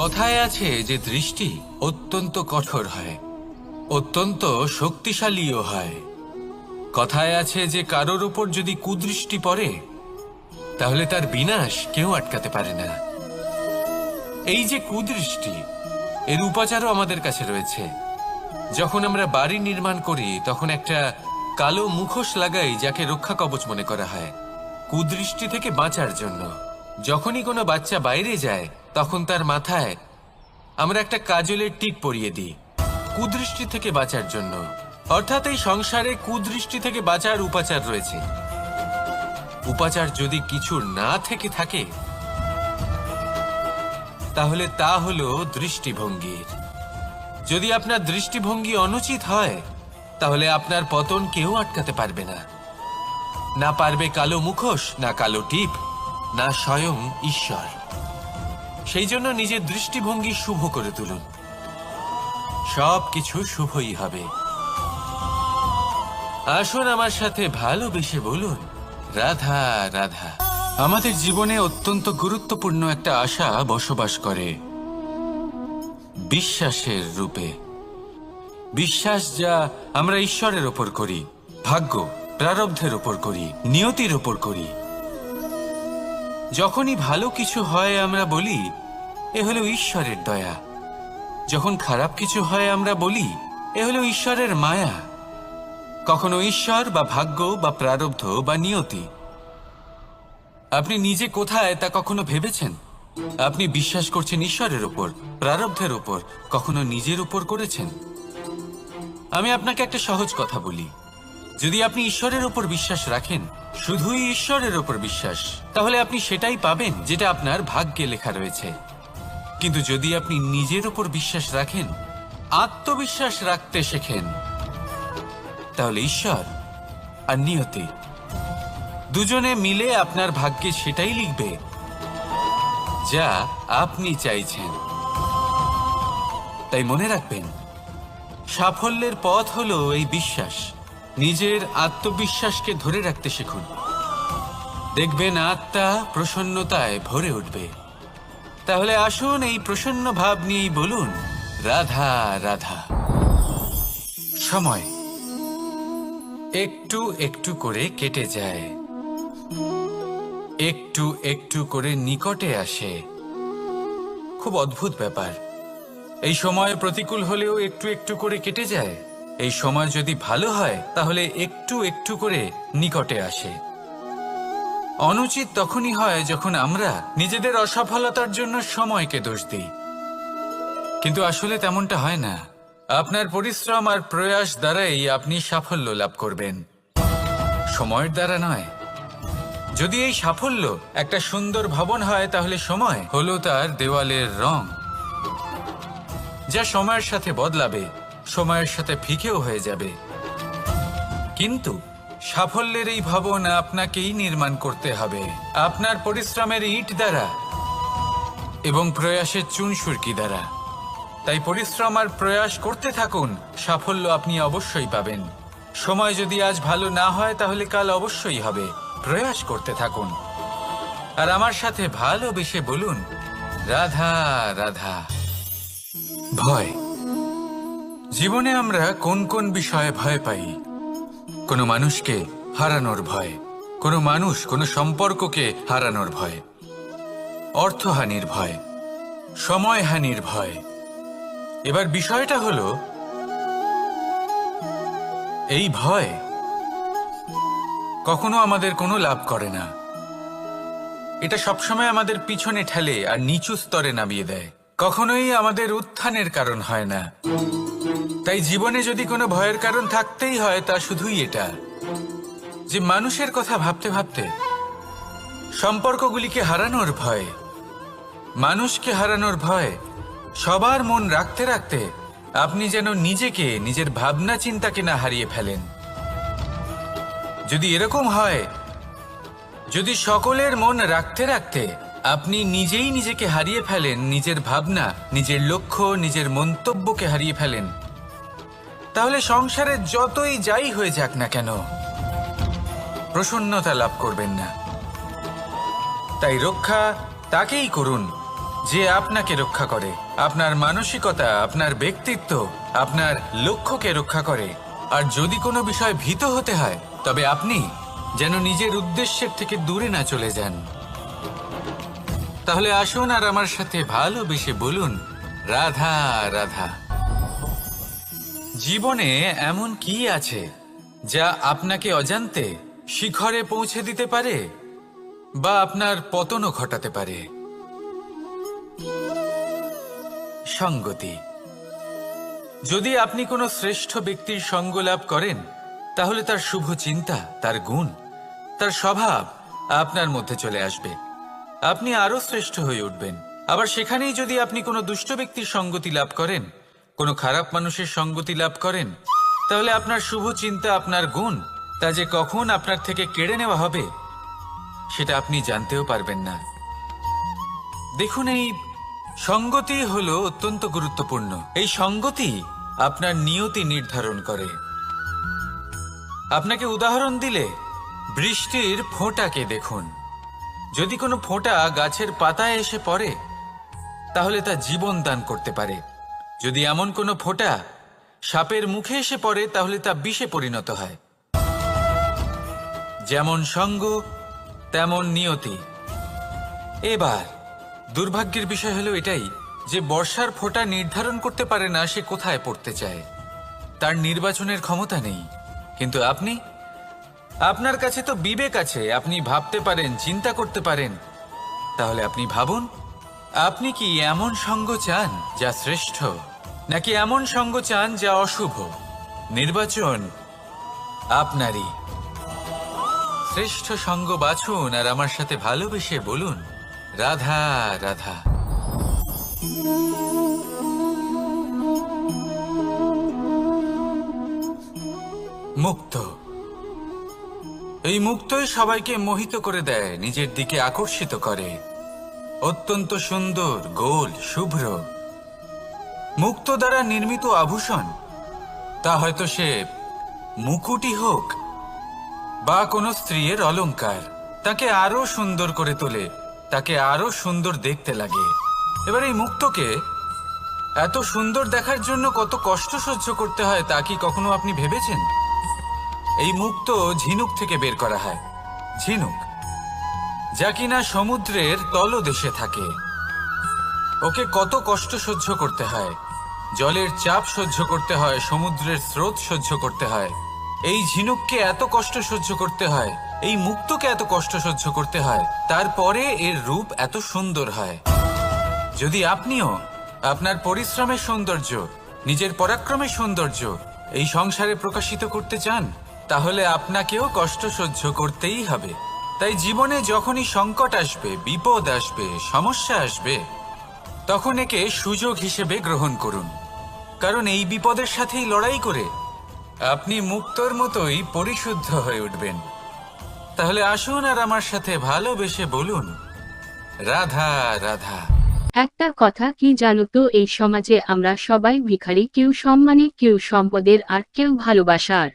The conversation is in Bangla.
কথায় আছে যে দৃষ্টি অত্যন্ত কঠোর হয়, অত্যন্ত শক্তিশালীও হয়। কথায় আছে যে কারোর উপর যদি কুদৃষ্টি পড়ে তাহলে তার বিনাশ কেউ আটকাতে পারে না। এই যে কুদৃষ্টি, এর উপাচারও আমাদের কাছে রয়েছে। যখন আমরা বাড়ি নির্মাণ করি তখন একটা কালো মুখোশ লাগাই, যাকে রক্ষা কবচ মনে করা হয় কুদৃষ্টি থেকে বাঁচার জন্য। যখনই কোনো বাচ্চা বাইরে যায় তখন তার মাথায় আমরা একটা কাজলের টিপ পরিয়ে দিই কুদৃষ্টি থেকে বাঁচার জন্য। অর্থাৎ এই সংসারে কুদৃষ্টি থেকে বাঁচার উপাচার রয়েছে। উপাচার যদি কিছু না থেকে থাকে তাহলে তা হলো দৃষ্টিভঙ্গির। যদি আপনার দৃষ্টিভঙ্গি অনুচিত হয় তাহলে আপনার পতন কেউ আটকাতে পারবে না। না পারবে কালো মুখোশ, না কালো টিপ, না স্বয়ং ঈশ্বর। সেই জন্য নিজের দৃষ্টিভঙ্গি শুভ করে তুলুন, সব কিছু শুভই হবে। আসুন আমার সাথে ভালোবেসে বলুন, রাধা রাধা। আমাদের জীবনে অত্যন্ত গুরুত্বপূর্ণ একটা আশা বসবাস করে, বিশ্বাসের রূপে। বিশ্বাস যা আমরা ঈশ্বরের ওপর করি, ভাগ্য প্রারব্ধের ওপর করি, নিয়তির ওপর করি। যখনই ভালো কিছু হয় আমরা বলি এ হলো ঈশ্বরের দয়া। যখন খারাপ কিছু হয় আমরা বলি এ হলো ঈশ্বরের মায়া। কখনো ঈশ্বর বা ভাগ্য বা প্রারব্ধ বা নিয়তি। আপনি নিজে কোথায় তা কখনো ভেবেছেন? আপনি বিশ্বাস করছেন ঈশ্বরের ওপর, প্রারব্ধের ওপর, কখনো নিজের উপর করেছেন? আমি আপনাকে একটা সহজ কথা বলি, যদি আপনি ঈশ্বরের উপর বিশ্বাস রাখেন, শুধুই ঈশ্বরের উপর বিশ্বাস, তাহলে আপনি সেটাই পাবেন যেটা আপনার ভাগ্যে লেখা রয়েছে। কিন্তু যদি আপনি নিজের উপর বিশ্বাস রাখেন, আত্মবিশ্বাস রাখতে শেখেন, তাহলে ঈশ্বর আর নিয়তি দুজনে মিলে আপনার ভাগ্যে সেটাই লিখবে যা আপনি চাইছেন। তাই মনে রাখবেন, সাফল্যের পথ হলো এই বিশ্বাস। নিজের আত্মবিশ্বাসকে ধরে রাখতে শিখুন, দেখবেন আত্মা প্রসন্নতায় ভরে উঠবে। তাহলে আসুন এই প্রসন্ন ভাব নিয়েই বলুন, রাধা রাধা। সময় একটু একটু করে কেটে যায়, একটু একটু করে নিকটে আসে। খুব অদ্ভুত ব্যাপার। এই সময় প্রতিকূল হলেও একটু একটু করে কেটে যায়। এই সময় যদি ভালো হয় তাহলে একটু একটু করে নিকটে আসে। অনুচিত তখনই হয় যখন আমরা নিজেদের অসফলতার জন্য সময়কে দোষ দিই, কিন্তু আসলে তেমনটা হয় না। আপনার পরিশ্রম আর প্রয়াস দ্বারাই আপনি সাফল্য লাভ করবেন, সময়ের দ্বারা নয়। যদি এই সাফল্য একটা সুন্দর ভবন হয় তাহলে সময় হলো তার দেওয়ালের রং, যা সময়ের সাথে বদলাবে, সময়ের সাথে ফিকেও হয়ে যাবে। কিন্তু সাফল্যের এই ভবন আপনাকেই নির্মাণ করতে হবে, আপনার পরিশ্রমের ইট দ্বারা এবং প্রয়াসের চুনসুরকি দ্বারা। তাই পরিশ্রম আর প্রয়াস করতে থাকুন, সাফল্য আপনি অবশ্যই পাবেন। সময় যদি আজ ভালো না হয় তাহলে কাল অবশ্যই হবে। প্রয়াস করতে থাকুন আর আমার সাথে ভালোবেসে বলুন, রাধা রাধা। ভয়। জীবনে আমরা কোন কোন বিষয়ে ভয় পাই? কোনো মানুষকে হারানোর ভয়, কোনো মানুষ কোনো সম্পর্ককে হারানোর ভয়, অর্থহানির ভয়, সময়হানির ভয়। এবার বিষয়টা হলো, এই ভয় কখনো আমাদের কোনো লাভ করে না। এটা সবসময় আমাদের পিছনে ঠেলে আর নিচু স্তরে নামিয়ে দেয়, কখনোই আমাদের উত্থানের কারণ হয় না। তাই জীবনে যদি কোনো ভয়ের কারণ থাকতেই হয় তা শুধুই এটা, যে মানুষের কথা ভাবতে ভাবতে সম্পর্কগুলিকে হারানোর ভয়, মানুষকে হারানোর ভয়, সবার মন রাখতে রাখতে আপনি যেন নিজেকে, নিজের ভাবনা চিন্তাকে না হারিয়ে ফেলেন। যদি এরকম হয়, যদি সকলের মন রাখতে রাখতে আপনি নিজেই নিজেকে হারিয়ে ফেলেন, নিজের ভাবনা, নিজের লক্ষ্য, নিজের মন্তব্যকে হারিয়ে ফেলেন, তাহলে সংসারে যতই যাই হয়ে যাক না কেন প্রসন্নতা লাভ করবেন না। তাই রক্ষা তাকেই করুন যে আপনাকে রক্ষা করে, আপনার মানসিকতা, আপনার ব্যক্তিত্ব, আপনার লক্ষ্যকে রক্ষা করে। আর যদি কোনো বিষয় ভীত হতে হয়, তবে আপনি যেন নিজের উদ্দেশ্যের থেকে দূরে না চলে যান। তাহলে আসুন আর আমার সাথে ভালোবেসে বলুন, রাধা রাধা। জীবনে এমন কি আছে যা আপনাকে অজান্তে শিখরে পৌঁছে দিতে পারে বা আপনার পতনও ঘটাতে পারে? সঙ্গতি। যদি আপনি কোনো শ্রেষ্ঠ ব্যক্তির সঙ্গ লাভ করেন, তাহলে তার শুভ চিন্তা, তার গুণ, তার স্বভাব আপনার মধ্যে চলে আসবে। আপনি আরো শ্রেষ্ঠ হয়ে উঠবেন। আবার সেখানেই যদি আপনি কোনো দুষ্ট ব্যক্তির সঙ্গতি লাভ করেন, কোনো খারাপ মানুষের সঙ্গতি লাভ করেন, তাহলে আপনার শুভ চিন্তা, আপনার গুণ, তা যে কখন আপনার থেকে কেড়ে নেওয়া হবে সেটা আপনি জানতেও পারবেন না। দেখুন, এই সঙ্গতি হলো অত্যন্ত গুরুত্বপূর্ণ। এই সঙ্গতি আপনার নিয়তি নির্ধারণ করে। আপনাকে উদাহরণ দিলে, বৃষ্টির ফোঁটাকে দেখুন। যদি কোনো ফোঁটা গাছের পাতায় এসে পড়ে, তাহলে তা জীবন দান করতে পারে। যদি এমন কোনো ফোঁটা সাপের মুখে এসে পড়ে, তাহলে তা বিষে পরিণত হয়। যেমন সঙ্গ, তেমন নিয়তি। এবার দুর্ভাগ্যের বিষয় হলো এটাই যে বর্ষার ফোঁটা নির্ধারণ করতে পারে না সে কোথায় পড়তে চায়। তার নির্বাচনের ক্ষমতা নেই। কিন্তু আপনি, আপনার কাছে তো বিবেক আছে, আপনি ভাবতে পারেন, চিন্তা করতে পারেন। তাহলে আপনি ভাবুন, আপনি কি এমন সঙ্গ চান যা শ্রেষ্ঠ, নাকি এমন সঙ্গ চান যা অশুভ? নির্বাচন আপনারই। শ্রেষ্ঠ সঙ্গ বাছুন আর আমার সাথে ভালোবেসে বলুন, রাধা রাধা। মুক্ত। এই মুক্তই সবাইকে মোহিত করে দেয়, নিজের দিকে আকর্ষিত করে। অত্যন্ত সুন্দর, গোল, শুভ্র। মুক্ত দ্বারা নির্মিত আভূষণ, তা হয়তো সে মুকুটই হোক বা কোনো স্ত্রীর অলংকার, তাকে আরো সুন্দর করে তোলে, তাকে আরো সুন্দর দেখতে লাগে। এবার এই মুক্তকে এত সুন্দর দেখার জন্য কত কষ্ট সহ্য করতে হয় তা কি কখনো আপনি ভেবেছেন? এই মুক্ত ঝিনুক থেকে বের করা হয়। ঝিনুক, যা কিনা সমুদ্রের তলদেশে থাকে। ওকে কত কষ্ট সহ্য করতে হয়, জলের চাপ সহ্য করতে হয়, সমুদ্রের স্রোত সহ্য করতে হয়। এই ঝিনুককে এত কষ্ট সহ্য করতে হয়, এই মুক্তকে এত কষ্ট সহ্য করতে হয়, তারপরে এর রূপ এত সুন্দর হয়। যদি আপনিও আপনার পরিশ্রমের সৌন্দর্য, নিজের পরাক্রমের সৌন্দর্য এই সংসারে প্রকাশিত করতে চান, তাহলে আপনাকেও কষ্ট সহ্য করতেই হবে। তাই জীবনে যখনই সংকট আসবে, বিপদ আসবে, সমস্যা আসবে, তখন একে সুযোগ হিসেবে গ্রহণ করুন। কারণ এই বিপদের সাথেই লড়াই করে আপনি মুক্তর মতোই পরিশুদ্ধ হয়ে উঠবেন। তাহলে আসুন আর আমার সাথে ভালোবেসে বলুন, রাধা রাধা। একটা কথা কি জানো তো, এই সমাজে আমরা সবাই ভিখারি, কেউ সম্মানে, কেউ সম্পদের, আর কেউ ভালোবাসার।